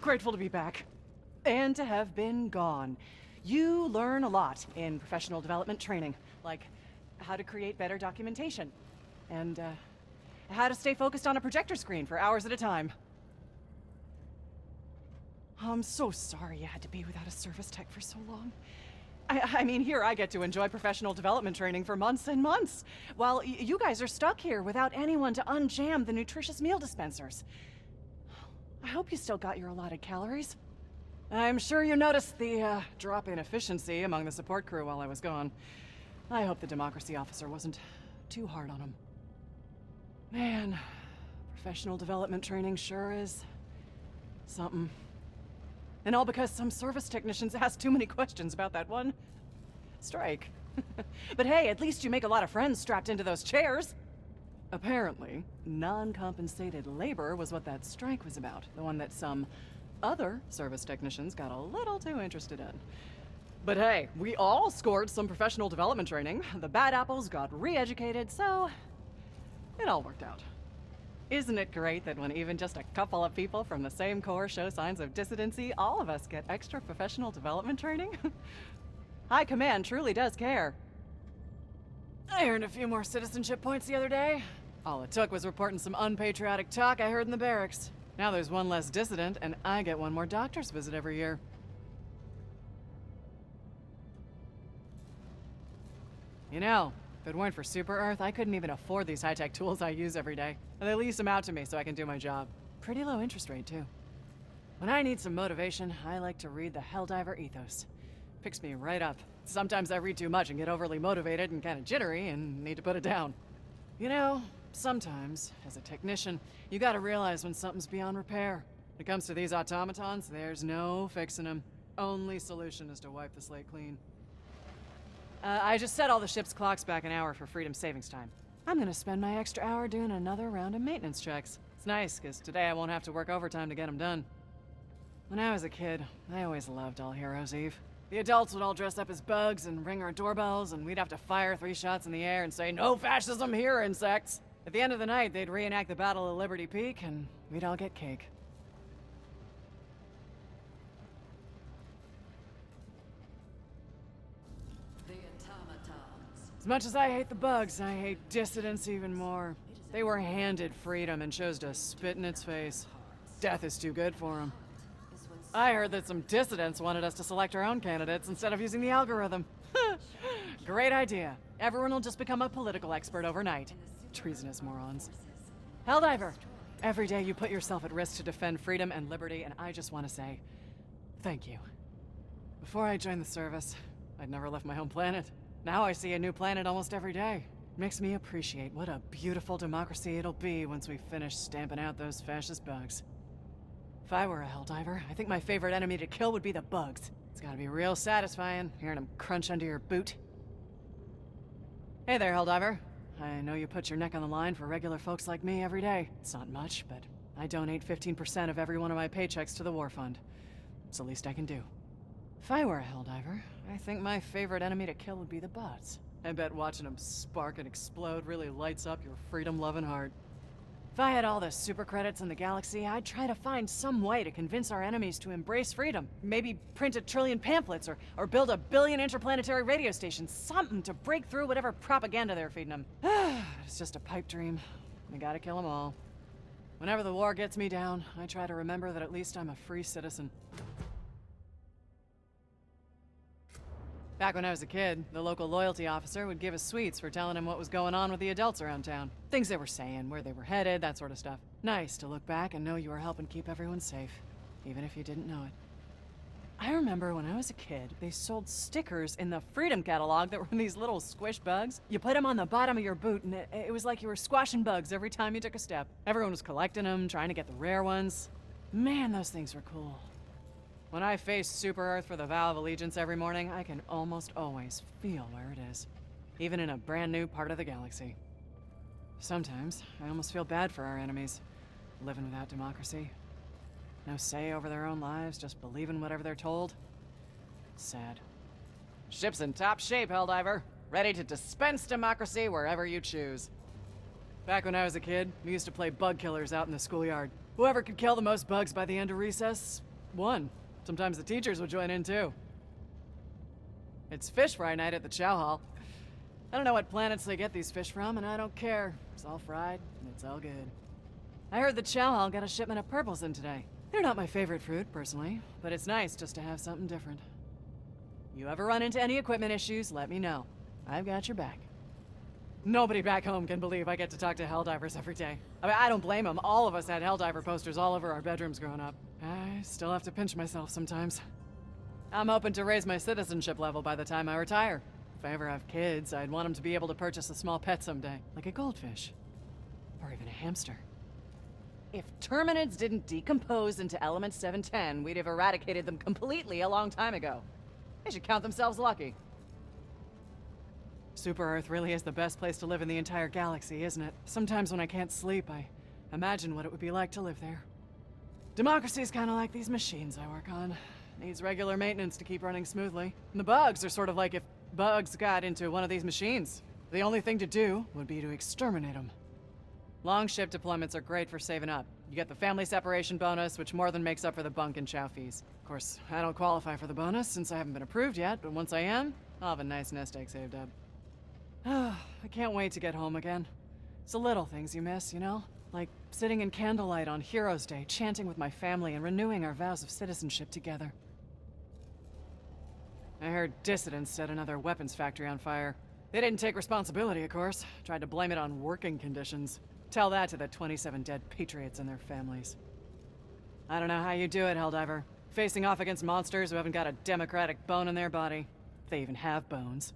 Grateful to be back. And to have been gone. You learn a lot in professional development training, like how to create better documentation, and how to stay focused on a projector screen for hours at a time. I'm so sorry you had to be without a service tech for so long. I mean, here I get to enjoy professional development training for months and months, while you guys are stuck here without anyone to unjam the nutritious meal dispensers. I hope you still got your allotted calories. I'm sure you noticed the drop in efficiency among the support crew while I was gone. I hope the democracy officer wasn't too hard on him. Man, professional development training sure is something. And all because some service technicians asked too many questions about that one strike. But hey, at least you make a lot of friends strapped into those chairs. Apparently, non-compensated labor was what that strike was about. The one that some other service technicians got a little too interested in. But hey, we all scored some professional development training. The bad apples got re-educated, so it all worked out. Isn't it great that when even just a couple of people from the same corps show signs of dissidency, all of us get extra professional development training? High Command truly does care. I earned a few more citizenship points the other day. All it took was reporting some unpatriotic talk I heard in the barracks. Now there's one less dissident, and I get one more doctor's visit every year. You know, if it weren't for Super Earth, I couldn't even afford these high-tech tools I use every day. And they lease them out to me so I can do my job. Pretty low interest rate, too. When I need some motivation, I like to read the Helldiver Ethos. Picks me right up. Sometimes I read too much and get overly motivated and kind of jittery and need to put it down. You know, sometimes, as a technician, you gotta realize when something's beyond repair. When it comes to these automatons, there's no fixing them. Only solution is to wipe the slate clean. I just set all the ship's clocks back an hour for freedom savings time. I'm gonna spend my extra hour doing another round of maintenance checks. It's nice, because today I won't have to work overtime to get them done. When I was a kid, I always loved All Heroes Eve. The adults would all dress up as bugs and ring our doorbells, and we'd have to fire 3 shots in the air and say, "No fascism here, insects!" At the end of the night, they'd reenact the Battle of Liberty Peak, and we'd all get cake. As much as I hate the bugs, I hate dissidents even more. They were handed freedom and chose to spit in its face. Death is too good for them. I heard that some dissidents wanted us to select our own candidates instead of using the algorithm. Great idea. Everyone will just become a political expert overnight. Treasonous morons. Helldiver, every day you put yourself at risk to defend freedom and liberty, and I just want to say, thank you. Before I joined the service, I'd never left my home planet. Now I see a new planet almost every day. Makes me appreciate what a beautiful democracy it'll be once we finish stamping out those fascist bugs. If I were a Helldiver, I think my favorite enemy to kill would be the bugs. It's gotta be real satisfying, hearing them crunch under your boot. Hey there, Helldiver. I know you put your neck on the line for regular folks like me every day. It's not much, but I donate 15% of every one of my paychecks to the war fund. It's the least I can do. If I were a Helldiver, I think my favorite enemy to kill would be the bots. I bet watching them spark and explode really lights up your freedom-loving heart. If I had all the super credits in the galaxy, I'd try to find some way to convince our enemies to embrace freedom. Maybe print 1 trillion pamphlets, or build 1 billion interplanetary radio stations. Something to break through whatever propaganda they're feeding them. It's just a pipe dream. We gotta kill them all. Whenever the war gets me down, I try to remember that at least I'm a free citizen. Back when I was a kid, the local loyalty officer would give us sweets for telling him what was going on with the adults around town. Things they were saying, where they were headed, that sort of stuff. Nice to look back and know you were helping keep everyone safe, even if you didn't know it. I remember when I was a kid, they sold stickers in the Freedom catalog that were these little squish bugs. You put them on the bottom of your boot, and it was like you were squashing bugs every time you took a step. Everyone was collecting them, trying to get the rare ones. Man, those things were cool. When I face Super Earth for the vow of allegiance every morning, I can almost always feel where it is. Even in a brand new part of the galaxy. Sometimes, I almost feel bad for our enemies. Living without democracy. No say over their own lives, just believing whatever they're told. Sad. Ship's in top shape, Helldiver. Ready to dispense democracy wherever you choose. Back when I was a kid, we used to play bug killers out in the schoolyard. Whoever could kill the most bugs by the end of recess one. Sometimes the teachers would join in too. It's fish fry night at the chow hall. I don't know what planets they get these fish from, and I don't care. It's all fried, and it's all good. I heard the chow hall got a shipment of purples in today. They're not my favorite fruit, personally, but it's nice just to have something different. You ever run into any equipment issues, let me know. I've got your back. Nobody back home can believe I get to talk to Helldivers every day. I mean, I don't blame them. All of us had Helldiver posters all over our bedrooms growing up. I still have to pinch myself sometimes. I'm hoping to raise my citizenship level by the time I retire. If I ever have kids, I'd want them to be able to purchase a small pet someday, like a goldfish. Or even a hamster. If Terminids didn't decompose into Element 710, we'd have eradicated them completely a long time ago. They should count themselves lucky. Super Earth really is the best place to live in the entire galaxy, isn't it? Sometimes when I can't sleep, I imagine what it would be like to live there. Democracy's kind of like these machines I work on. Needs regular maintenance to keep running smoothly. And the bugs are sort of like if bugs got into one of these machines. The only thing to do would be to exterminate them. Long ship deployments are great for saving up. You get the family separation bonus, which more than makes up for the bunk and chow fees. Of course, I don't qualify for the bonus since I haven't been approved yet, but once I am, I'll have a nice nest egg saved up. I can't wait to get home again. It's the little things you miss, you know? Like sitting in candlelight on Heroes Day, chanting with my family and renewing our vows of citizenship together. I heard dissidents set another weapons factory on fire. They didn't take responsibility, of course. Tried to blame it on working conditions. Tell that to the 27 dead patriots and their families. I don't know how you do it, Helldiver. Facing off against monsters who haven't got a democratic bone in their body. If they even have bones.